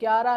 11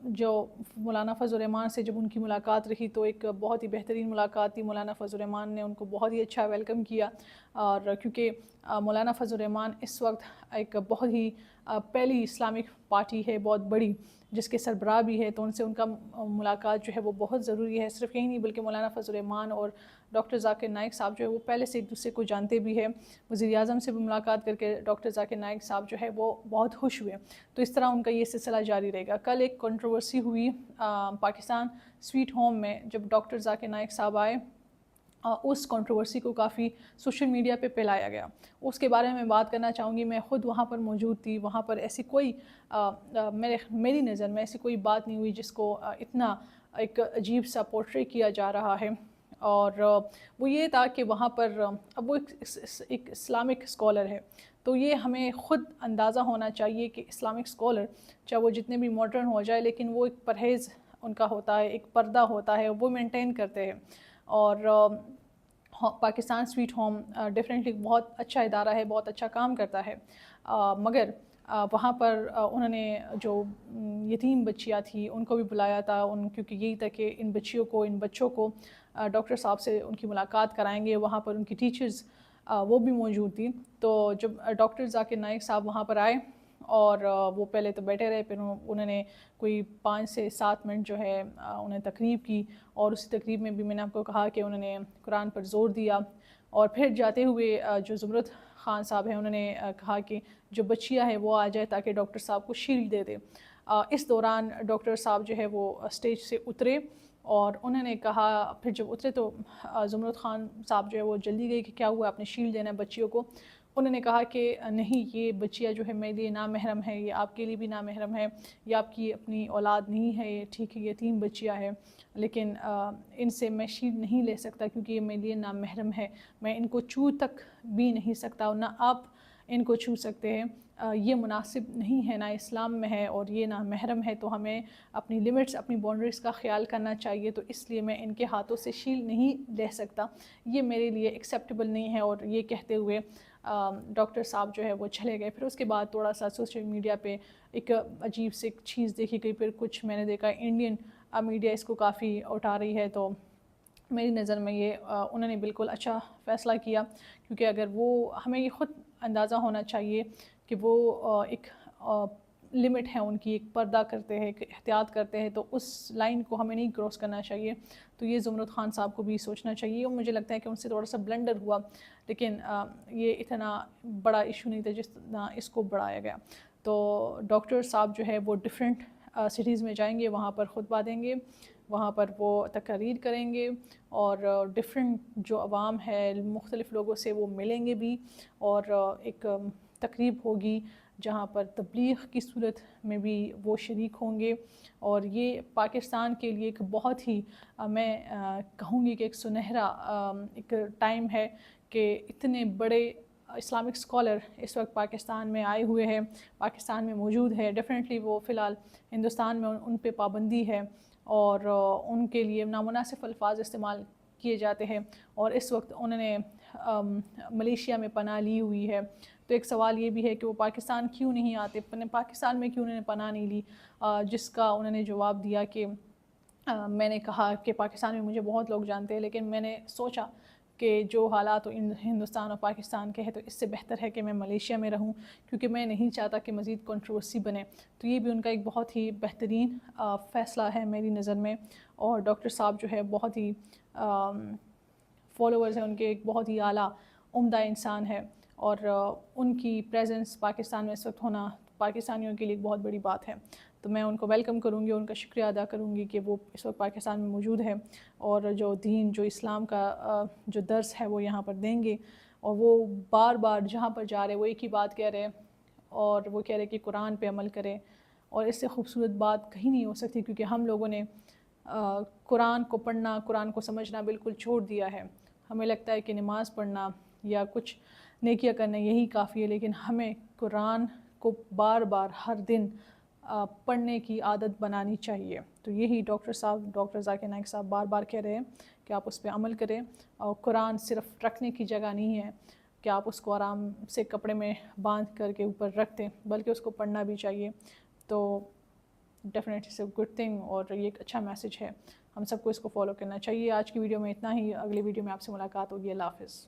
جو مولانا فضل الرحمان سے جب ان کی ملاقات رہی تو ایک بہت ہی بہترین ملاقات تھی. مولانا فضل الرحمان نے ان کو بہت ہی اچھا ویلکم کیا, اور کیونکہ مولانا فضل الرحمان اس وقت ایک بہت ہی پہلی اسلامک پارٹی ہے بہت بڑی جس کے سربراہ بھی ہے, تو ان سے ان کا ملاقات جو ہے وہ بہت ضروری ہے. صرف یہی نہیں بلکہ مولانا فضل الرحمان اور ڈاکٹر ذاکر نائک صاحب جو ہے وہ پہلے سے ایک دوسرے کو جانتے بھی ہیں. وزیر اعظم سے بھی ملاقات کر کے ڈاکٹر ذاکر نائک صاحب جو ہے وہ بہت خوش ہوئے. تو اس طرح ان کا یہ سلسلہ جاری رہے گا. کل ایک کنٹروورسی ہوئی پاکستان سویٹ ہوم میں جب ڈاکٹر ذاکر نائک صاحب آئے. اس کنٹروورسی کو کافی سوشل میڈیا پہ پھیلایا گیا. اس کے بارے میں بات کرنا چاہوں گی. میں خود وہاں پر موجود تھی. وہاں پر ایسی کوئی میری نظر میں ایسی کوئی بات نہیں ہوئی جس کو اتنا ایک عجیب سا پورٹری کیا جا رہا ہے. اور وہ یہ تھا کہ وہاں پر اب وہ ایک اسلامک اسکالر ہے, تو یہ ہمیں خود اندازہ ہونا چاہیے کہ اسلامک اسکالر چاہے وہ جتنے بھی ماڈرن ہو جائے لیکن وہ ایک پرہیز ان کا ہوتا ہے, ایک پردہ ہوتا ہے, وہ مینٹین کرتے ہیں. اور پاکستان سویٹ ہوم ڈیفینیٹلی بہت اچھا ادارہ ہے, بہت اچھا کام کرتا ہے. مگر وہاں پر انہوں نے جو یتیم بچیاں تھیں ان کو بھی بلایا تھا, کیونکہ یہی تھا کہ ان بچوں کو ڈاکٹر صاحب سے ان کی ملاقات کرائیں گے. وہاں پر ان کی ٹیچرز وہ بھی موجود تھیں. تو جب ڈاکٹر ذاکر نائک صاحب وہاں پر آئے اور وہ پہلے تو بیٹھے رہے, پھر انہوں نے کوئی 5 سے 7 منٹ جو ہے انہیں تقریب کی, اور اسی تقریب میں بھی میں نے آپ کو کہا کہ انہوں نے قرآن پر زور دیا. اور پھر جاتے ہوئے جو زمرد خان صاحب ہیں انہوں نے کہا کہ جو بچیاں ہے وہ آ جائے تاکہ ڈاکٹر صاحب کو شیلڈ دے دے. اس دوران ڈاکٹر صاحب جو ہے وہ اسٹیج سے اترے اور انہوں نے کہا, پھر جب اترے تو زمرد خان صاحب جو ہے وہ جلدی گئی کہ کیا ہوا, آپ نے شیلڈ دینا ہے بچیوں کو. انہوں نے کہا کہ نہیں, یہ بچیاں جو ہے میرے لیے نامحرم ہے, یہ آپ کے لیے بھی نامحرم ہے, یہ آپ کی اپنی اولاد نہیں ہے, یہ ٹھیک ہے یہ 3 بچیاں ہیں لیکن ان سے میں شیلڈ نہیں لے سکتا کیونکہ یہ میرے لیے نامحرم ہے, میں ان کو چھو تک بھی نہیں سکتا, اور نہ آپ ان کو چھو سکتے ہیں. یہ مناسب نہیں ہے, نہ اسلام میں ہے اور یہ نہ محرم ہے. تو ہمیں اپنی لمٹس, اپنی باؤنڈریز کا خیال کرنا چاہیے. تو اس لیے میں ان کے ہاتھوں سے شیلڈ نہیں لے سکتا, یہ میرے لیے ایکسیپٹیبل نہیں ہے. اور یہ کہتے ہوئے ڈاکٹر صاحب جو ہے وہ چلے گئے. پھر اس کے بعد تھوڑا سا سوشل میڈیا پہ ایک عجیب سی چیز دیکھی گئی. پھر کچھ میں نے دیکھا انڈین میڈیا اس کو کافی اٹھا رہی ہے. تو میری نظر میں یہ انہوں نے بالکل اچھا فیصلہ کیا, کیونکہ اگر وہ, ہمیں یہ خود اندازہ ہونا چاہیے کہ وہ ایک لمٹ ہے ان کی, ایک پردہ کرتے ہیں, ایک احتیاط کرتے ہیں, تو اس لائن کو ہمیں نہیں کراس کرنا چاہیے. تو یہ زمرد خان صاحب کو بھی سوچنا چاہیے. اور مجھے لگتا ہے کہ ان سے تھوڑا سا بلنڈر ہوا, لیکن یہ اتنا بڑا ایشو نہیں تھا جس طرح اس کو بڑھایا گیا. تو ڈاکٹر صاحب جو ہے وہ ڈفرینٹ سٹیز میں جائیں گے, وہاں پر خطبہ دیں گے, وہاں پر وہ تقاریر کریں گے, اور ڈفرینٹ جو عوام ہے مختلف لوگوں سے وہ ملیں گے بھی. اور ایک تقریب ہوگی جہاں پر تبلیغ کی صورت میں بھی وہ شریک ہوں گے. اور یہ پاکستان کے لیے ایک بہت ہی میں کہوں گی کہ ایک سنہرا ایک ٹائم ہے کہ اتنے بڑے اسلامک اسکالر اس وقت پاکستان میں آئے ہوئے ہیں, پاکستان میں موجود ہے. ڈیفینیٹلی وہ فی الحال ہندوستان میں ان پہ پابندی ہے اور ان کے لیے نامناسب الفاظ استعمال کیے جاتے ہیں, اور اس وقت انہوں نے ملیشیا میں پناہ لی ہوئی ہے. تو ایک سوال یہ بھی ہے کہ وہ پاکستان کیوں نہیں آتے, پاکستان میں کیوں انہوں نے پناہ نہیں لی, جس کا انہوں نے جواب دیا کہ میں نے کہا کہ پاکستان میں مجھے بہت لوگ جانتے ہیں, لیکن میں نے سوچا کہ جو حالات ہندوستان اور پاکستان کے ہیں تو اس سے بہتر ہے کہ میں ملیشیا میں رہوں, کیونکہ میں نہیں چاہتا کہ مزید کنٹروورسی بنے. تو یہ بھی ان کا ایک بہت ہی بہترین فیصلہ ہے میری نظر میں. اور ڈاکٹر صاحب جو ہے بہت ہی فالوورز ہیں ان کے, ایک بہت ہی اعلیٰ عمدہ انسان ہے, اور ان کی پریزنس پاکستان میں اس وقت ہونا پاکستانیوں کے لیے ایک بہت بڑی بات ہے. تو میں ان کو ویلکم کروں گی, ان کا شکریہ ادا کروں گی کہ وہ اس وقت پاکستان میں موجود ہے, اور جو دین, جو اسلام کا جو درس ہے وہ یہاں پر دیں گے. اور وہ بار بار جہاں پر جا رہے وہ ایک ہی بات کہہ رہے, اور وہ کہہ رہے کہ قرآن پہ عمل کرے. اور اس سے خوبصورت بات کہیں نہیں ہو سکتی, کیونکہ ہم لوگوں نے قرآن کو پڑھنا, قرآن کو سمجھنا بالکل چھوڑ دیا ہے. ہمیں لگتا ہے کہ نماز پڑھنا یا کچھ نیکیاں کرنا یہی کافی ہے, لیکن ہمیں قرآن کو بار بار ہر دن پڑھنے کی عادت بنانی چاہیے. تو یہی ڈاکٹر ذاکر نائک صاحب بار بار کہہ رہے ہیں کہ آپ اس پہ عمل کریں. اور قرآن صرف رکھنے کی جگہ نہیں ہے کہ آپ اس کو آرام سے کپڑے میں باندھ کر کے اوپر رکھ دیں, بلکہ اس کو پڑھنا بھی چاہیے. تو ڈیفینیٹلی سے گڈ تھنگ، اور یہ ایک اچھا میسیج ہے، ہم سب کو اس کو فالو کرنا چاہیے۔ آج کی ویڈیو میں اتنا ہی، اگلی ویڈیو میں آپ سے ملاقات ہوگی، اللہ حافظ۔